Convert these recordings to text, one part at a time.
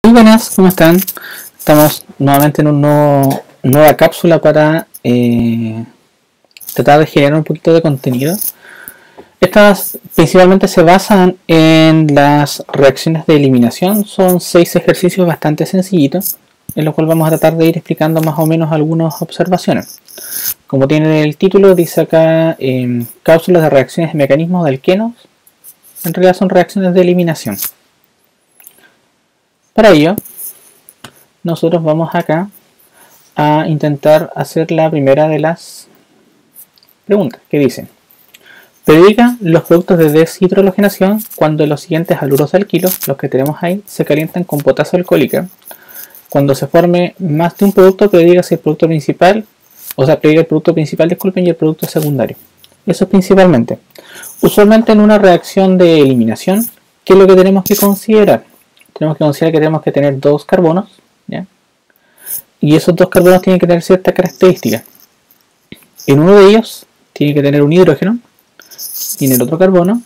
Muy buenas, ¿cómo están? Estamos nuevamente en una nueva cápsula para tratar de generar un poquito de contenido. Estas principalmente se basan en las reacciones de eliminación. Son 6 ejercicios bastante sencillitos, en los cuales vamos a tratar de ir explicando más o menos algunas observaciones. Como tiene el título, dice acá cápsulas de reacciones de mecanismos de alquenos. En realidad son reacciones de eliminación. Para ello, nosotros vamos acá a intentar hacer la primera de las preguntas que dicen: predica los productos de deshidrogenación cuando los siguientes haluros de alquilo, los que tenemos ahí, se calientan con potasio alcohólica. Cuando se forme más de un producto, prediga si el producto principal, prediga el producto principal, disculpen, y el producto secundario. Eso es principalmente. Usualmente en una reacción de eliminación, ¿qué es lo que tenemos que considerar? Tenemos que considerar que tenemos que tener dos carbonos, ¿ya? Y esos dos carbonos tienen que tener ciertas características. En uno de ellos tiene que tener un hidrógeno, y en el otro carbono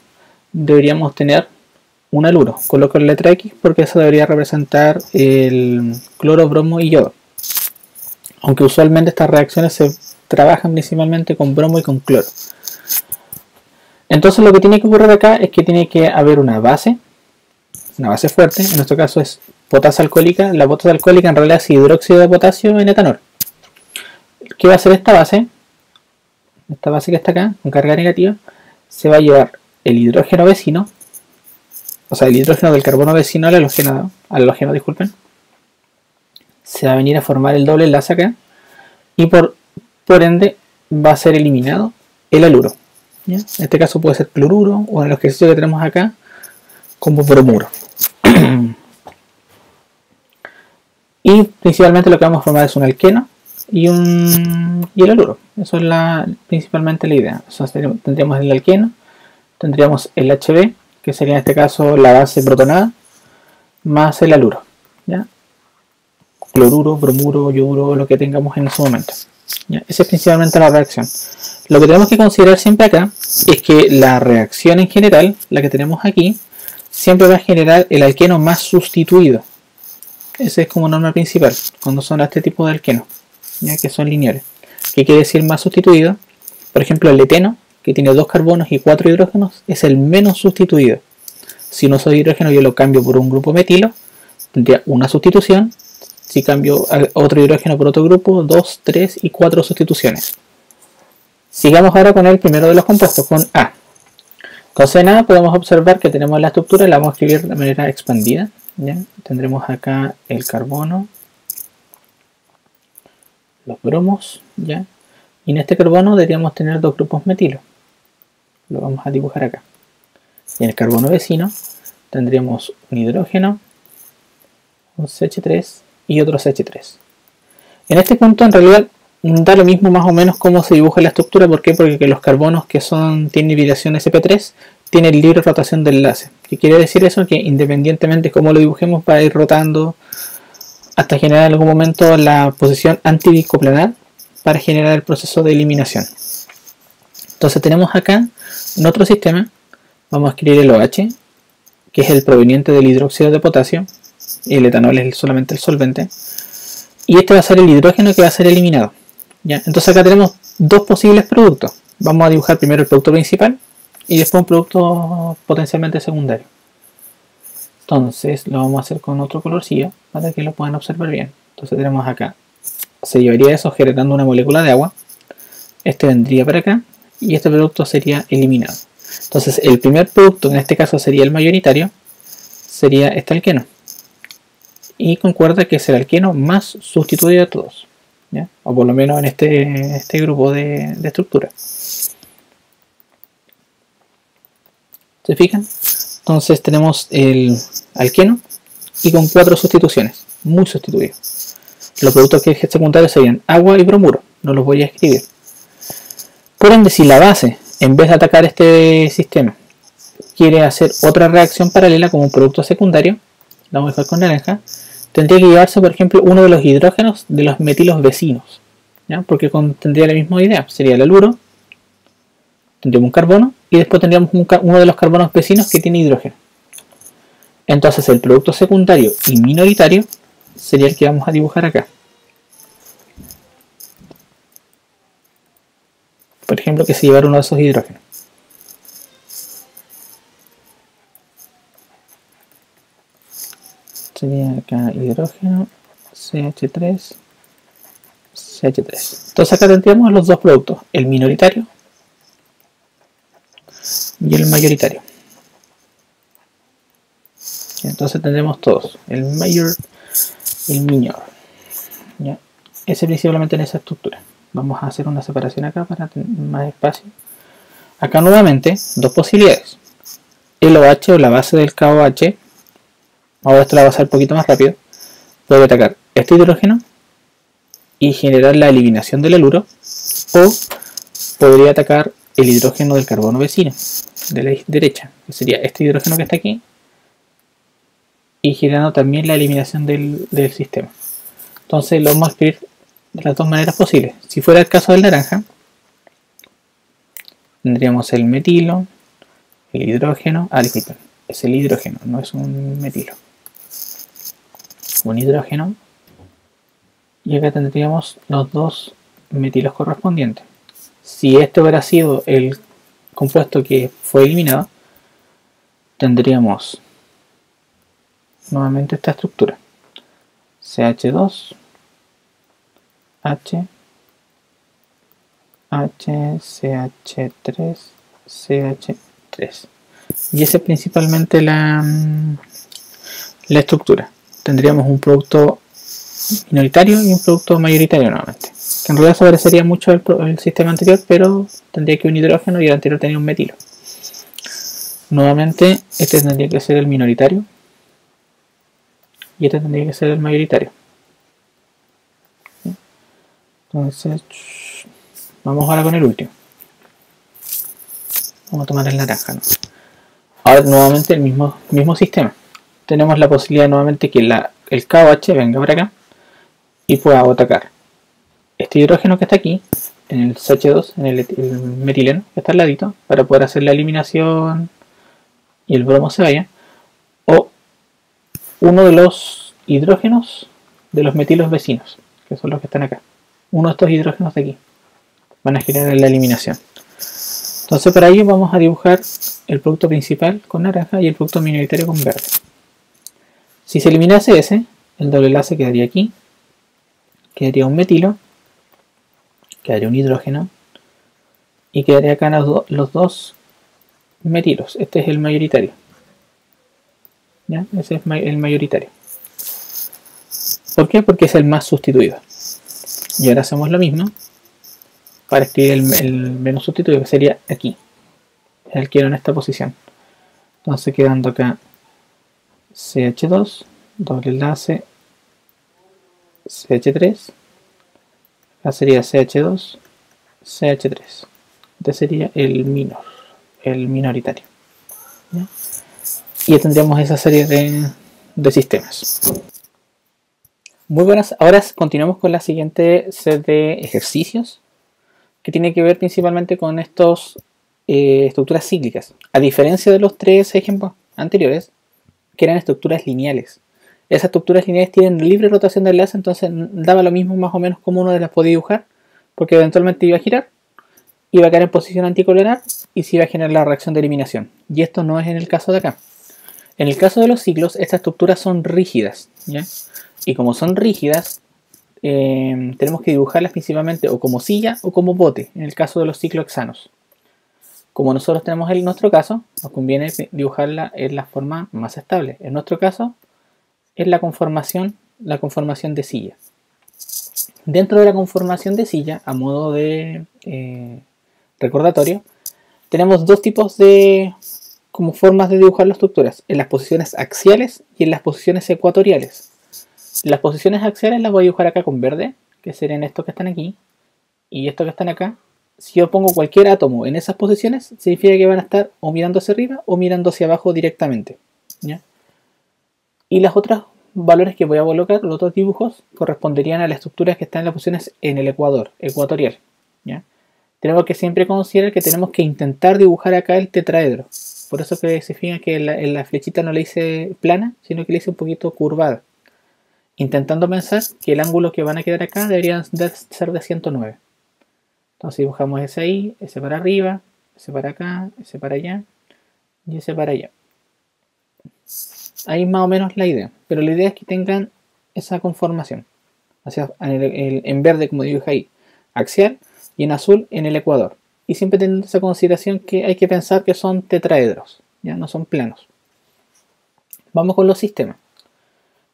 deberíamos tener un haluro. Coloco la letra X porque eso debería representar el cloro, bromo y yodo. Aunque usualmente estas reacciones se trabajan principalmente con bromo y con cloro. Entonces lo que tiene que ocurrir acá es que tiene que haber una base fuerte. En nuestro caso es potasio alcohólica. La potasio alcohólica en realidad es hidróxido de potasio en etanol. ¿Qué va a hacer esta base? Esta base que está acá, con carga negativa, se va a llevar el hidrógeno vecino, o sea, el hidrógeno del carbono vecino al halógeno, disculpen. Se va a venir a formar el doble enlace acá, y por ende va a ser eliminado el haluro, ¿ya? En este caso puede ser cloruro, o en los ejercicios que tenemos acá, como bromuro. Y principalmente lo que vamos a formar es un alqueno y el haluro. Eso es principalmente la idea. Tendríamos el alqueno, tendríamos el HB, que sería en este caso la base protonada, más el haluro, ¿ya? Cloruro, bromuro, yoduro, lo que tengamos en ese momento, ¿ya? Esa es principalmente la reacción. Lo que tenemos que considerar siempre acá es que la reacción en general, la que tenemos aquí, siempre va a generar el alqueno más sustituido. Ese es como norma principal cuando son este tipo de alquenos, ya que son lineales. ¿Qué quiere decir más sustituido? Por ejemplo, el eteno, que tiene 2 carbonos y 4 hidrógenos, es el menos sustituido. Si no soy hidrógeno, yo lo cambio por un grupo metilo, tendría una sustitución. Si cambio otro hidrógeno por otro grupo, 2, 3 y 4 sustituciones. Sigamos ahora con el primero de los compuestos, con A. Con CNA podemos observar que tenemos la estructura, la vamos a escribir de manera expandida, ¿ya? Tendremos acá el carbono, los bromos, ¿ya? Y en este carbono deberíamos tener 2 grupos metilo. Lo vamos a dibujar acá. Y en el carbono vecino tendríamos un hidrógeno, un CH3 y otro CH3. En este punto en realidad da lo mismo más o menos cómo se dibuja la estructura. ¿Por qué? Porque los carbonos que tienen hibridación sp3 tienen libre rotación de enlace. ¿Qué quiere decir eso? Que independientemente de cómo lo dibujemos, va a ir rotando hasta generar en algún momento la posición antibicoplanar para generar el proceso de eliminación. Entonces tenemos acá en otro sistema, vamos a escribir el OH, que es el proveniente del hidróxido de potasio, y el etanol es solamente el solvente, y este va a ser el hidrógeno que va a ser eliminado, ¿ya? Entonces acá tenemos 2 posibles productos. Vamos a dibujar primero el producto principal y después un producto potencialmente secundario. Entonces lo vamos a hacer con otro colorcillo para que lo puedan observar bien. Entonces tenemos acá, se llevaría eso generando una molécula de agua, este vendría para acá y este producto sería eliminado. Entonces el primer producto, en este caso sería el mayoritario, sería este alqueno. Y concuerda que es el alqueno más sustituido de todos, ¿ya? O por lo menos en este grupo de estructura. ¿Se fijan? Entonces tenemos el alqueno y con 4 sustituciones, muy sustituido. Los productos que secundarios serían agua y bromuro, no los voy a escribir. Por ende, si la base, en vez de atacar este sistema, quiere hacer otra reacción paralela como un producto secundario, la vamos a dejar con naranja, tendría que llevarse, por ejemplo, uno de los hidrógenos de los metilos vecinos, ¿ya? Porque tendría la misma idea, sería el haluro, tendríamos un carbono y después tendríamos uno de los carbonos vecinos que tiene hidrógeno. Entonces el producto secundario y minoritario sería el que vamos a dibujar acá. Por ejemplo, que se llevara uno de esos hidrógenos. Sería acá hidrógeno, CH3, CH3. Entonces acá tendríamos los dos productos, el minoritario y el mayoritario. Entonces tendremos todos, el mayor y el minor. ¿Ya? Ese principalmente en esa estructura. Vamos a hacer una separación acá para tener más espacio. Acá nuevamente, dos posibilidades. El OH o la base del KOH, ahora esto la va a hacer un poquito más rápido, puede atacar este hidrógeno y generar la eliminación del haluro, o podría atacar el hidrógeno del carbono vecino, de la derecha, que sería este hidrógeno que está aquí, y generando también la eliminación del sistema. Entonces lo vamos a escribir de las dos maneras posibles. Si fuera el caso del naranja, tendríamos el metilo, el hidrógeno, disculpen, es el hidrógeno, no es un metilo, un hidrógeno, y acá tendríamos los dos metilos correspondientes. Si este hubiera sido el compuesto que fue eliminado, tendríamos nuevamente esta estructura, CH2, H, CH3, CH3. Y esa es principalmente la estructura. Tendríamos un producto minoritario y un producto mayoritario nuevamente. Que en realidad se parecería mucho al sistema anterior, pero tendría que un hidrógeno y el anterior tenía un metilo. Nuevamente, este tendría que ser el minoritario y este tendría que ser el mayoritario. Entonces, vamos ahora con el último. Vamos a tomar el naranja, ¿no? Ahora nuevamente el mismo sistema. Tenemos la posibilidad nuevamente que el KOH venga por acá y pueda atacar este hidrógeno que está aquí, en el CH2, en el metileno que está al ladito, para poder hacer la eliminación y el bromo se vaya, o uno de los hidrógenos de los metilos vecinos, que son los que están acá. Uno de estos hidrógenos de aquí van a generar la eliminación. Entonces para ello vamos a dibujar el producto principal con naranja y el producto minoritario con verde. Si se eliminase ese, el doble enlace quedaría aquí, quedaría un metilo, quedaría un hidrógeno y quedaría acá los dos metilos. Este es el mayoritario. ¿Ya? Ese es el mayoritario. ¿Por qué? Porque es el más sustituido. Y ahora hacemos lo mismo para escribir el menos sustituido, que sería aquí, el que era en esta posición. Entonces quedando acá CH2, doble enlace, CH3, acá sería CH2, CH3. Este sería el minor, el minoritario. ¿Ya? Y ya tendríamos esa serie de sistemas. Muy buenas, ahora continuamos con la siguiente set de ejercicios que tiene que ver principalmente con estos estructuras cíclicas. A diferencia de los tres ejemplos anteriores, que eran estructuras lineales. Esas estructuras lineales tienen libre rotación de enlace, entonces daba lo mismo más o menos como uno de las podía dibujar, porque eventualmente iba a girar, iba a caer en posición anticolinear y se iba a generar la reacción de eliminación. Y esto no es en el caso de acá. En el caso de los ciclos, estas estructuras son rígidas, ¿ya? Y como son rígidas, tenemos que dibujarlas principalmente o como silla o como bote, en el caso de los ciclohexanos. Como nosotros tenemos en nuestro caso, nos conviene dibujarla en la forma más estable. En nuestro caso, es la conformación de silla. Dentro de la conformación de silla, a modo de recordatorio, tenemos dos tipos de como formas de dibujar las estructuras, en las posiciones axiales y en las posiciones ecuatoriales. Las posiciones axiales las voy a dibujar acá con verde, que serían estos que están aquí, y estos que están acá. Si yo pongo cualquier átomo en esas posiciones, significa que van a estar o mirando hacia arriba o mirando hacia abajo directamente, ¿ya? Y los otros valores que voy a colocar, los otros dibujos, corresponderían a las estructuras que están en las posiciones en el ecuatorial, ¿ya? Tenemos que siempre considerar que tenemos que intentar dibujar acá el tetraedro. Por eso que se fijan que en la flechita no le hice plana, sino que le hice un poquito curvada. Intentando pensar que el ángulo que van a quedar acá debería ser de 109. Entonces dibujamos ese ahí, ese para arriba, ese para acá, ese para allá y ese para allá. Ahí más o menos la idea. Pero la idea es que tengan esa conformación. En verde, como dibujé ahí, axial, y en azul en el ecuador. Y siempre teniendo esa consideración que hay que pensar que son tetraedros, ya no son planos. Vamos con los sistemas.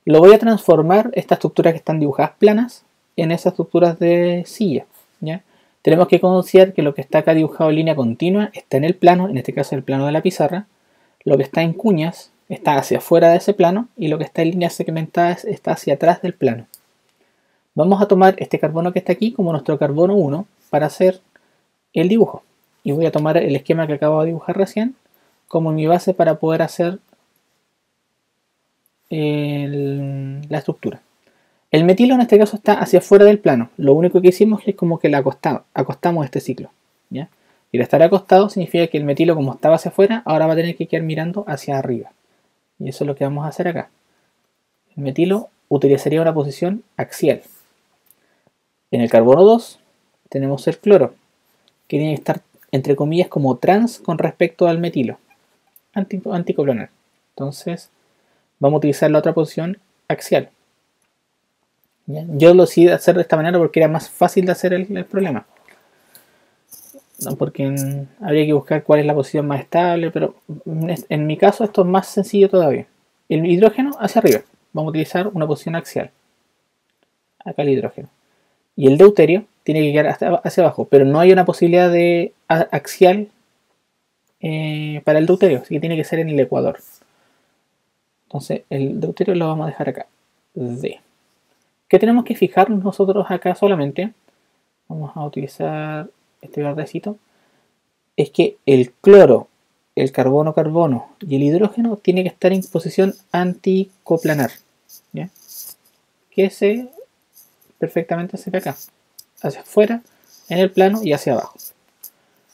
Lo voy a transformar, estas estructuras que están dibujadas planas, en esas estructuras de silla. ¿Ya? Tenemos que considerar que lo que está acá dibujado en línea continua está en el plano, en este caso el plano de la pizarra. Lo que está en cuñas está hacia afuera de ese plano y lo que está en líneas segmentadas está hacia atrás del plano. Vamos a tomar este carbono que está aquí como nuestro carbono 1 para hacer el dibujo. Y voy a tomar el esquema que acabo de dibujar recién como mi base para poder hacer la estructura. El metilo en este caso está hacia afuera del plano. Lo único que hicimos es como que acostamos este ciclo. ¿Ya? Y el estar acostado significa que el metilo, como estaba hacia afuera, ahora va a tener que quedar mirando hacia arriba. Y eso es lo que vamos a hacer acá. El metilo utilizaría una posición axial. En el carbono 2 tenemos el cloro, que tiene que estar entre comillas como trans con respecto al metilo, anticoplanar. Entonces vamos a utilizar la otra posición axial. ¿Ya? Yo lo decidí hacer de esta manera porque era más fácil de hacer el problema. No, porque habría que buscar cuál es la posición más estable, pero en mi caso esto es más sencillo todavía. El hidrógeno hacia arriba. Vamos a utilizar una posición axial. Acá el hidrógeno. Y el deuterio tiene que quedar hacia abajo, pero no hay una posibilidad de axial para el deuterio, así que tiene que ser en el ecuador. Entonces el deuterio lo vamos a dejar acá. D. ¿Qué tenemos que fijarnos nosotros acá solamente? Vamos a utilizar este verdecito. Es que el cloro, el carbono y el hidrógeno tiene que estar en posición anticoplanar. ¿Ya? Que perfectamente se ve acá. Hacia afuera, en el plano y hacia abajo.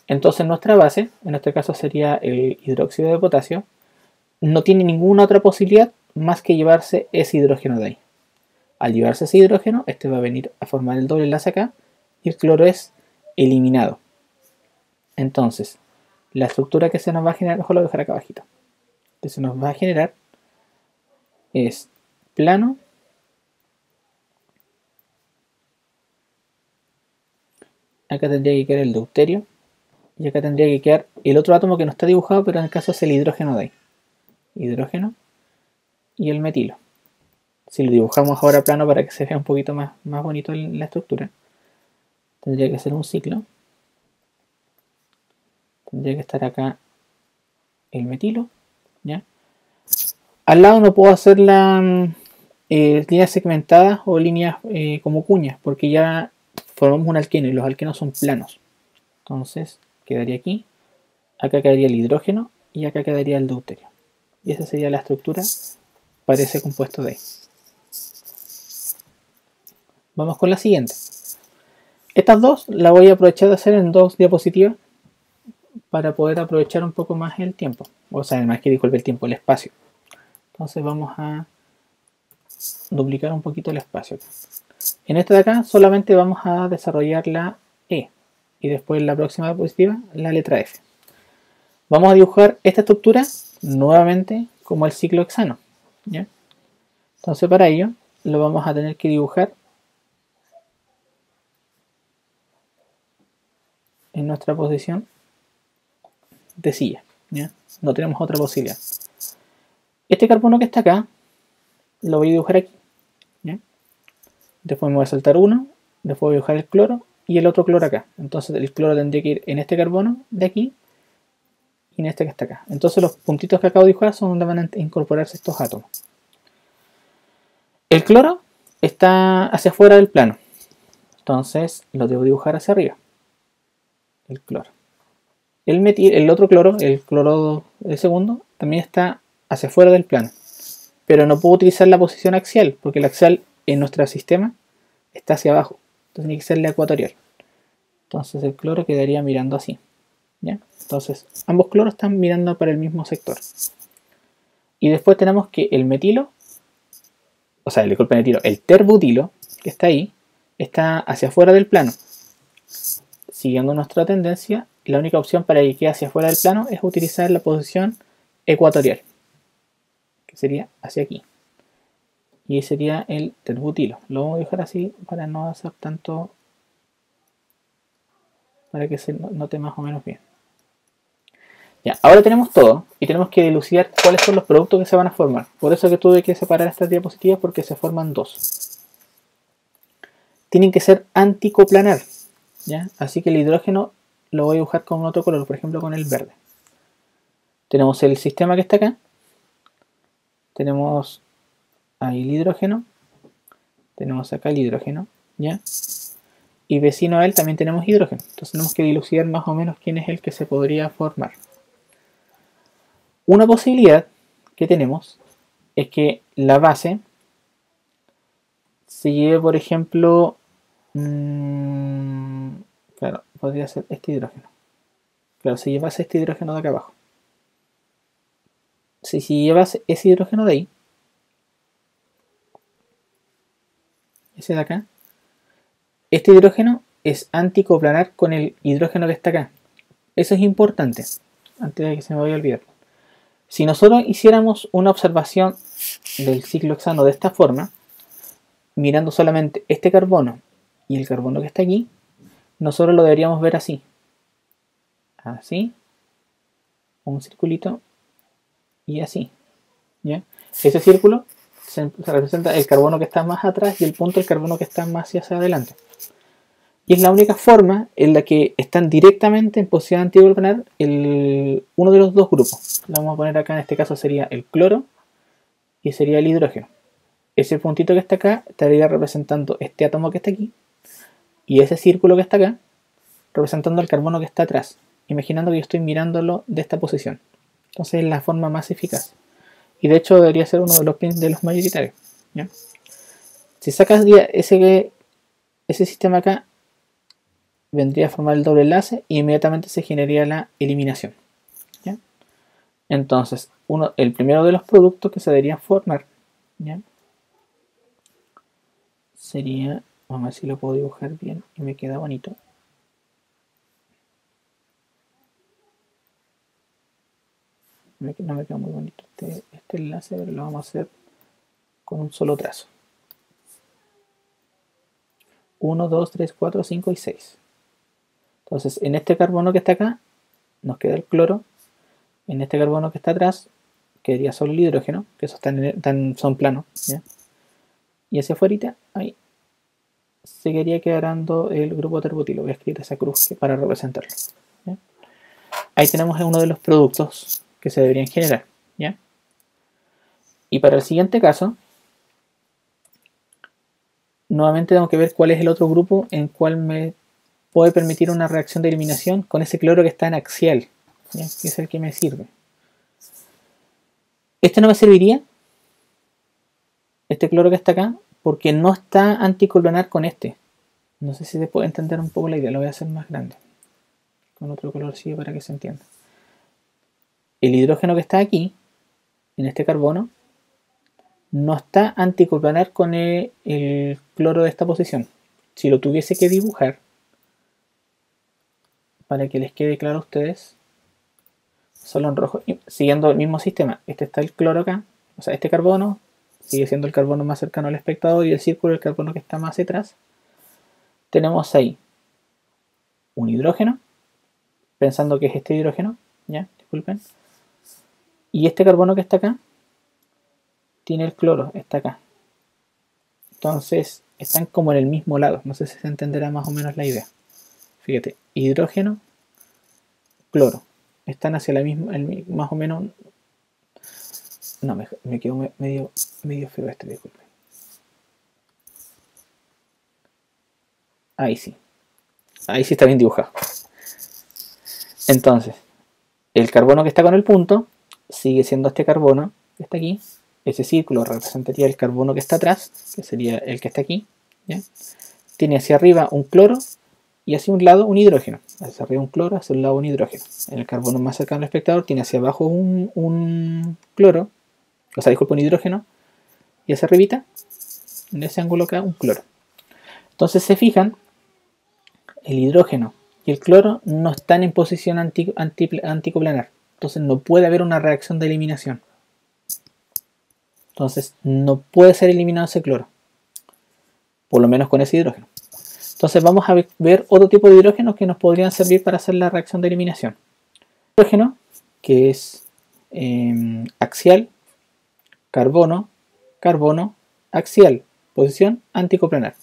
Entonces nuestra base, en este caso sería el hidróxido de potasio, no tiene ninguna otra posibilidad más que llevarse ese hidrógeno de ahí. Al llevarse ese hidrógeno, este va a venir a formar el doble enlace acá y el cloro es eliminado. Entonces, la estructura que se nos va a generar, ojo, lo voy a dejar acá abajito, que se nos va a generar es plano, acá tendría que quedar el deuterio y acá tendría que quedar el otro átomo que no está dibujado, pero en el caso es el hidrógeno de ahí. Hidrógeno y el metilo. Si lo dibujamos ahora plano para que se vea un poquito más bonito la estructura, tendría que ser un ciclo. Tendría que estar acá el metilo, ¿ya? Al lado no puedo hacer líneas segmentadas o líneas como cuñas, porque ya formamos un alqueno y los alquenos son planos. Entonces quedaría aquí, acá quedaría el hidrógeno y acá quedaría el deuterio. Y esa sería la estructura para ese compuesto de ahí. Vamos con la siguiente. Estas dos las voy a aprovechar de hacer en dos diapositivas para poder aprovechar un poco más el tiempo. O sea, más que disculpe el tiempo, el espacio. Entonces vamos a duplicar un poquito el espacio. En esta de acá solamente vamos a desarrollar la E. Y después en la próxima diapositiva la letra F. Vamos a dibujar esta estructura nuevamente como el ciclo hexano. ¿Ya? Entonces para ello lo vamos a tener que dibujar en nuestra posición de silla. ¿Ya? No tenemos otra posibilidad. Este carbono que está acá lo voy a dibujar aquí. ¿Ya? Después me voy a saltar uno, después voy a dibujar el cloro y el otro cloro acá. Entonces el cloro tendría que ir en este carbono de aquí y en este que está acá. Entonces los puntitos que acabo de dibujar son donde van a incorporarse estos átomos. El cloro está hacia afuera del plano. Entonces lo debo dibujar hacia arriba. El cloro. El otro cloro, el cloro del segundo, también está hacia afuera del plano. Pero no puedo utilizar la posición axial, porque el axial en nuestro sistema está hacia abajo. Entonces tiene que ser la ecuatorial. Entonces el cloro quedaría mirando así. ¿ya? Entonces, ambos cloros están mirando para el mismo sector. Y después tenemos que el metilo, o sea, disculpen, el metilo, el terbutilo, que está ahí, está hacia afuera del plano. Siguiendo nuestra tendencia, la única opción para que quede hacia afuera del plano es utilizar la posición ecuatorial, que sería hacia aquí. Y sería el terbutilo. Lo vamos a dejar así para no hacer tanto, para que se note más o menos bien. Ya, ahora tenemos todo y tenemos que dilucidar cuáles son los productos que se van a formar. Por eso que tuve que separar estas diapositivas, porque se forman dos. Tienen que ser anticoplanar, ¿ya? Así que el hidrógeno lo voy a dibujar con otro color, por ejemplo con el verde. Tenemos el sistema que está acá. Tenemos ahí el hidrógeno. Tenemos acá el hidrógeno, ¿ya? Y vecino a él también tenemos hidrógeno. Entonces tenemos que dilucidar más o menos quién es el que se podría formar. Una posibilidad que tenemos es que la base se lleve, por ejemplo, claro, podría ser este hidrógeno. Claro, si llevase este hidrógeno de acá abajo. Si llevas ese hidrógeno de ahí, ese de acá, este hidrógeno es anticoplanar con el hidrógeno que está acá. Eso es importante, antes de que se me vaya a olvidar. Si nosotros hiciéramos una observación del ciclo hexano de esta forma, mirando solamente este carbono y el carbono que está aquí, nosotros lo deberíamos ver así. Así, un circulito y así, ¿ya? Ese círculo se representa el carbono que está más atrás y el punto del carbono que está más hacia adelante. Y es la única forma en la que están directamente en posición anticoplanar uno de los dos grupos. Lo vamos a poner acá, en este caso sería el cloro y sería el hidrógeno. Ese puntito que está acá estaría representando este átomo que está aquí y ese círculo que está acá representando el carbono que está atrás, imaginando que yo estoy mirándolo de esta posición. Entonces es la forma más eficaz. Y de hecho debería ser uno de los pins de los mayoritarios, ¿ya? Si sacas ese sistema acá, vendría a formar el doble enlace y inmediatamente se generaría la eliminación, ¿ya? Entonces, el primero de los productos que se deberían formar, ¿ya? Sería, vamos a ver si lo puedo dibujar bien y me queda bonito. No me queda muy bonito este enlace, pero lo vamos a hacer con un solo trazo. 1, 2, 3, 4, 5 y 6. Entonces, en este carbono que está acá, nos queda el cloro. En este carbono que está atrás, quedaría solo el hidrógeno, que esos son planos, ¿ya? Y hacia afuera, ahí, se quedaría quedando el grupo terbutilo. Voy a escribir esa cruz para representarlo, ¿ya? Ahí tenemos uno de los productos que se deberían generar, ¿ya? Y para el siguiente caso, nuevamente tengo que ver cuál es el otro grupo en cual me puede permitir una reacción de eliminación con ese cloro que está en axial, ¿ya? Que es el que me sirve. Este no me serviría, este cloro que está acá, porque no está anticolonar con este. No sé si se puede entender un poco la idea, lo voy a hacer más grande, con otro colorcillo para que se entienda. El hidrógeno que está aquí, en este carbono, no está anticoplanar con el cloro de esta posición. Si lo tuviese que dibujar, para que les quede claro a ustedes, solo en rojo, siguiendo el mismo sistema. Este está el cloro acá, o sea, este carbono sigue siendo el carbono más cercano al espectador y el círculo el carbono que está más atrás. Tenemos ahí un hidrógeno, pensando que es este hidrógeno, ya, disculpen. Y este carbono que está acá tiene el cloro, está acá. Entonces están como en el mismo lado. No sé si se entenderá más o menos la idea. Fíjate, hidrógeno, cloro. Están hacia la misma, más o menos. No, me quedó medio feo este, disculpe. Ahí sí. Ahí sí está bien dibujado. Entonces, el carbono que está con el punto sigue siendo este carbono que está aquí. Ese círculo representaría el carbono que está atrás, que sería el que está aquí, ¿ya? Tiene hacia arriba un cloro y hacia un lado un hidrógeno. Hacia arriba un cloro, hacia un lado un hidrógeno. En el carbono más cercano al espectador tiene hacia abajo un cloro, o sea, disculpa, un hidrógeno, y hacia arribita, en ese ángulo acá, un cloro. Entonces se fijan, el hidrógeno y el cloro no están en posición anticoplanar. Entonces no puede haber una reacción de eliminación. Entonces no puede ser eliminado ese cloro. Por lo menos con ese hidrógeno. Entonces vamos a ver otro tipo de hidrógenos que nos podrían servir para hacer la reacción de eliminación. Hidrógeno, que es axial, carbono, carbono, axial, posición anticoplanar.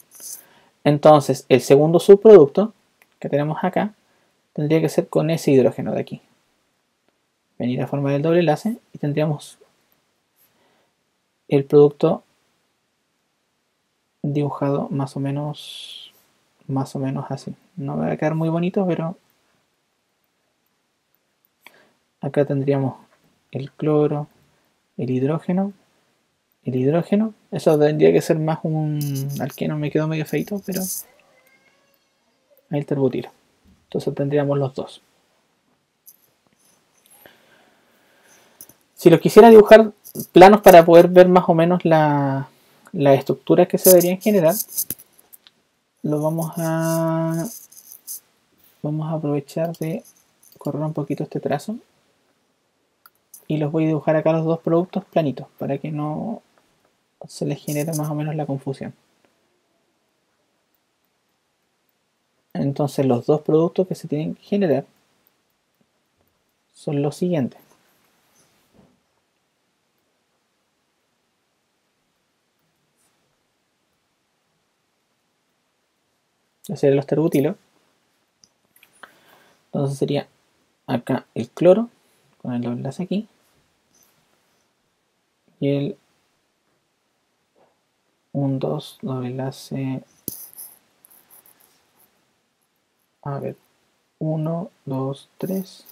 Entonces el segundo subproducto que tenemos acá tendría que ser con ese hidrógeno de aquí. Venir a formar el doble enlace y tendríamos el producto dibujado más o menos así. No va a quedar muy bonito, pero acá tendríamos el cloro, el hidrógeno. Eso tendría que ser más un alqueno, me quedó medio feito, pero ahí el terbutilo. Entonces tendríamos los dos. Si los quisiera dibujar planos para poder ver más o menos la estructura que se deberían generar, lo vamos a aprovechar de correr un poquito este trazo y los voy a dibujar acá los dos productos planitos para que no se les genere más o menos la confusión. Entonces los dos productos que se tienen que generar son los siguientes. Serían los terbutilos. Entonces sería acá el cloro con el doble enlace aquí y el 1, 2, doble enlace, a ver, 1, 2, 3,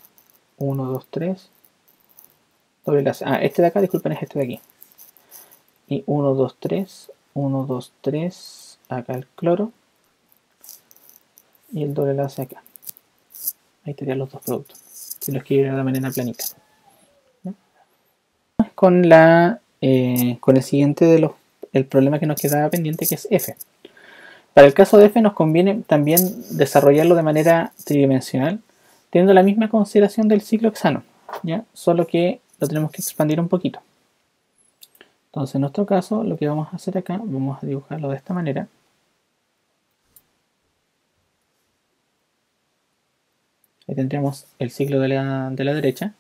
1, 2, 3, doble enlace, este de acá, disculpen, es este de aquí, y 1, 2, 3, 1, 2, 3, acá el cloro y el doble enlace acá. Ahí estarían los dos productos, si los quiero de la manera planita. ¿No? Con el siguiente de el problema que nos quedaba pendiente, que es F. Para el caso de F nos conviene también desarrollarlo de manera tridimensional, teniendo la misma consideración del ciclo hexano, ¿ya? Solo que lo tenemos que expandir un poquito. Entonces en nuestro caso lo que vamos a hacer acá, vamos a dibujarlo de esta manera. Ahí tendríamos el ciclo de la derecha.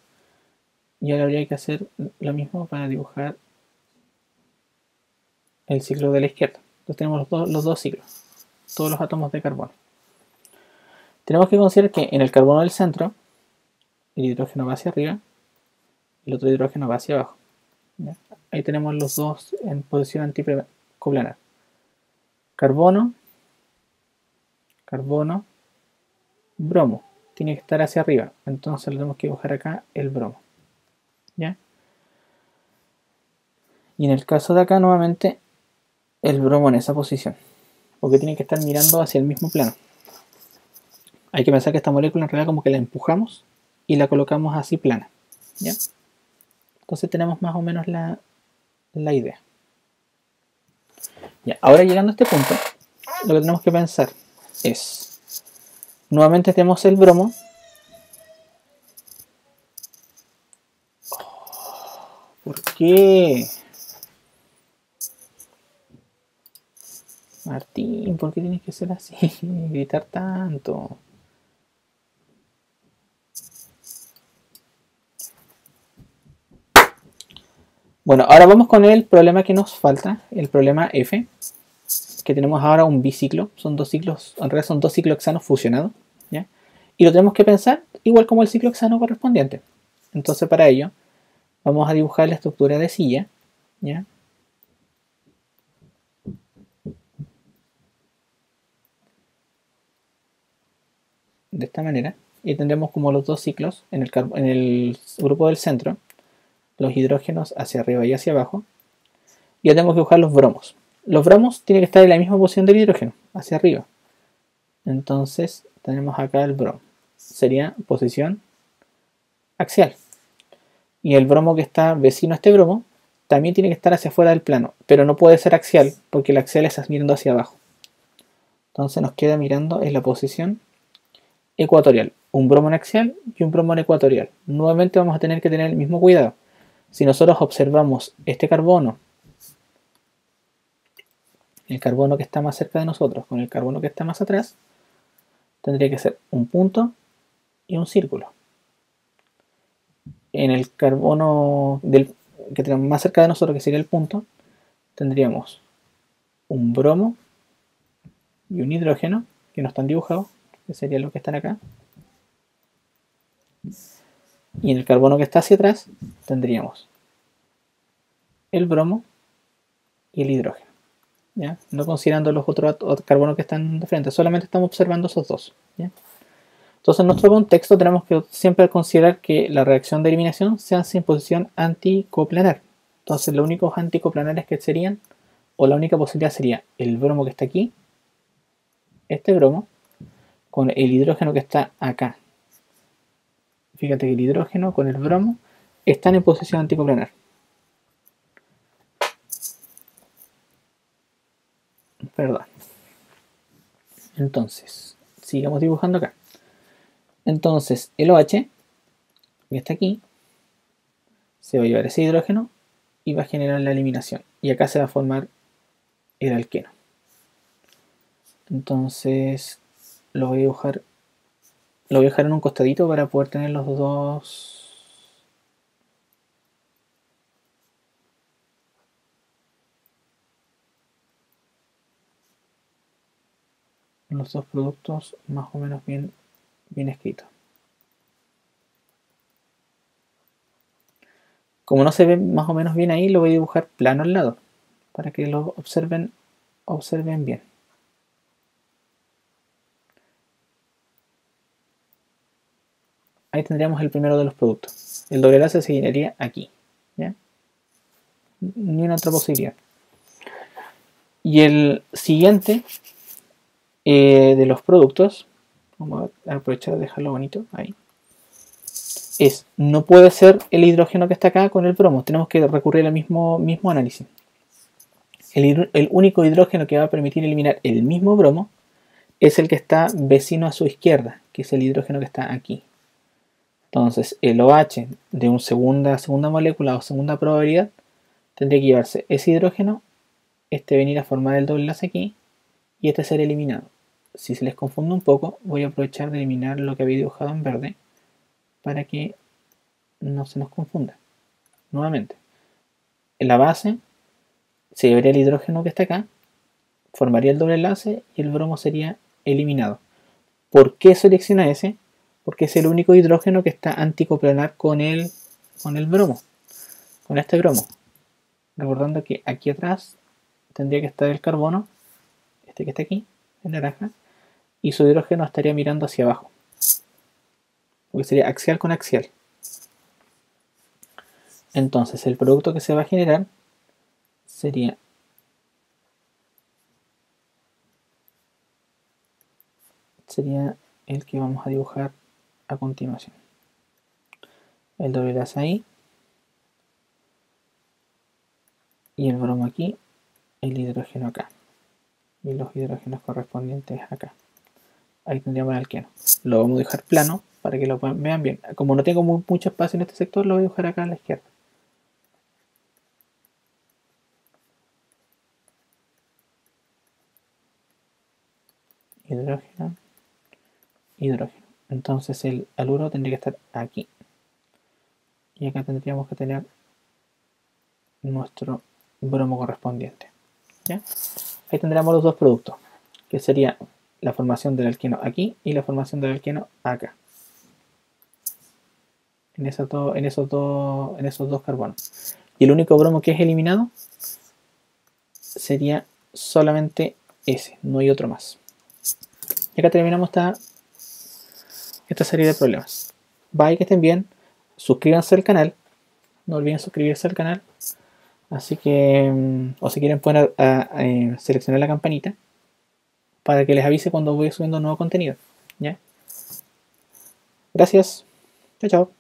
Y ahora habría que hacer lo mismo para dibujar el ciclo de la izquierda. Entonces tenemos los dos ciclos, todos los átomos de carbono. Tenemos que considerar que en el carbono del centro, el hidrógeno va hacia arriba y el otro hidrógeno va hacia abajo. ¿Ya? Ahí tenemos los dos en posición anticoplanar. Carbono, carbono, bromo. Tiene que estar hacia arriba, entonces lo tenemos que dibujar acá el bromo. ¿Ya? Y en el caso de acá nuevamente el bromo en esa posición, porque tiene que estar mirando hacia el mismo plano. Hay que pensar que esta molécula en realidad como que la empujamos y la colocamos así plana. ¿Ya? Entonces tenemos más o menos la idea. Ya, ahora llegando a este punto, lo que tenemos que pensar es, nuevamente tenemos el bromo. ¿Por qué? Martín, ¿por qué tienes que ser así? Gritar tanto. Bueno, ahora vamos con el problema que nos falta, el problema F, que tenemos ahora un biciclo, son dos ciclos, en realidad son dos ciclohexanos fusionados, ¿ya? Y lo tenemos que pensar igual como el ciclohexano correspondiente. Entonces para ello vamos a dibujar la estructura de silla, ¿ya? De esta manera, y tendremos como los dos ciclos en el grupo del centro, los hidrógenos hacia arriba y hacia abajo, y ya tenemos que dibujar los bromos. Los bromos tienen que estar en la misma posición del hidrógeno, hacia arriba. Entonces tenemos acá el bromo. Sería posición axial. Y el bromo que está vecino a este bromo también tiene que estar hacia afuera del plano, pero no puede ser axial porque el axial está mirando hacia abajo. Entonces nos queda mirando en la posición ecuatorial. Un bromo en axial y un bromo en ecuatorial. Nuevamente vamos a tener que tener el mismo cuidado. Si nosotros observamos este carbono, el carbono que está más cerca de nosotros con el carbono que está más atrás, tendría que ser un punto y un círculo. En el carbono que tenemos más cerca de nosotros, que sería el punto, tendríamos un bromo y un hidrógeno que no están dibujados, que serían los que están acá. Y en el carbono que está hacia atrás tendríamos el bromo y el hidrógeno, ¿ya? No considerando los otros carbonos que están de frente, solamente estamos observando esos dos, ¿ya? Entonces en nuestro contexto tenemos que siempre considerar que la reacción de eliminación se hace en posición anticoplanar. Entonces los únicos anticoplanares que serían, o la única posibilidad sería el bromo que está aquí, este bromo, con el hidrógeno que está acá. Fíjate que el hidrógeno con el bromo están en posición anticoplanar. Perdón. Entonces, sigamos dibujando acá. Entonces, el OH, que está aquí, se va a llevar ese hidrógeno y va a generar la eliminación. Y acá se va a formar el alqueno. Entonces, lo voy a dejar en un costadito para poder tener los dos productos más o menos bien escritos. Como no se ve más o menos bien ahí, lo voy a dibujar plano al lado para que lo observen bien. Ahí tendríamos el primero de los productos. El doble enlace se llenaría aquí, ¿ya? Ni una otra posibilidad. Y el siguiente de los productos, vamos a aprovechar de dejarlo bonito ahí, no puede ser el hidrógeno que está acá con el bromo, tenemos que recurrir al mismo análisis. El único hidrógeno que va a permitir eliminar el mismo bromo es el que está vecino a su izquierda, que es el hidrógeno que está aquí. Entonces el OH de una segunda molécula o segunda probabilidad tendría que llevarse ese hidrógeno, venir a formar el doble enlace aquí y ser eliminado. Si se les confunde un poco, voy a aprovechar de eliminar lo que había dibujado en verde para que no se nos confunda. Nuevamente, en la base se llevaría el hidrógeno que está acá, formaría el doble enlace y el bromo sería eliminado. ¿Por qué selecciona ese? Porque es el único hidrógeno que está anticoplanar con el bromo, con este bromo. Recordando que aquí atrás tendría que estar el carbono, que está aquí, en naranja, y su hidrógeno estaría mirando hacia abajo, porque sería axial con axial. Entonces el producto que se va a generar sería el que vamos a dibujar a continuación. El doble enlace ahí y el bromo aquí, el hidrógeno acá y los hidrógenos correspondientes acá. Ahí tendríamos el alqueno. Lo vamos a dejar plano para que lo vean bien. Como no tengo mucho espacio en este sector, lo voy a dibujar acá a la izquierda. Hidrógeno, hidrógeno. Entonces el haluro tendría que estar aquí. Y acá tendríamos que tener nuestro bromo correspondiente, ¿ya? Ahí tendríamos los dos productos, que sería la formación del alqueno aquí y la formación del alqueno acá. En esos dos carbonos. Y el único bromo que es eliminado sería solamente ese, no hay otro más. Y acá terminamos esta serie de problemas. Bye, que estén bien. Suscríbanse al canal. No olviden suscribirse al canal. Así que, o si quieren pueden seleccionar la campanita para que les avise cuando voy subiendo nuevo contenido. ¿Ya? Gracias. Chao, chao.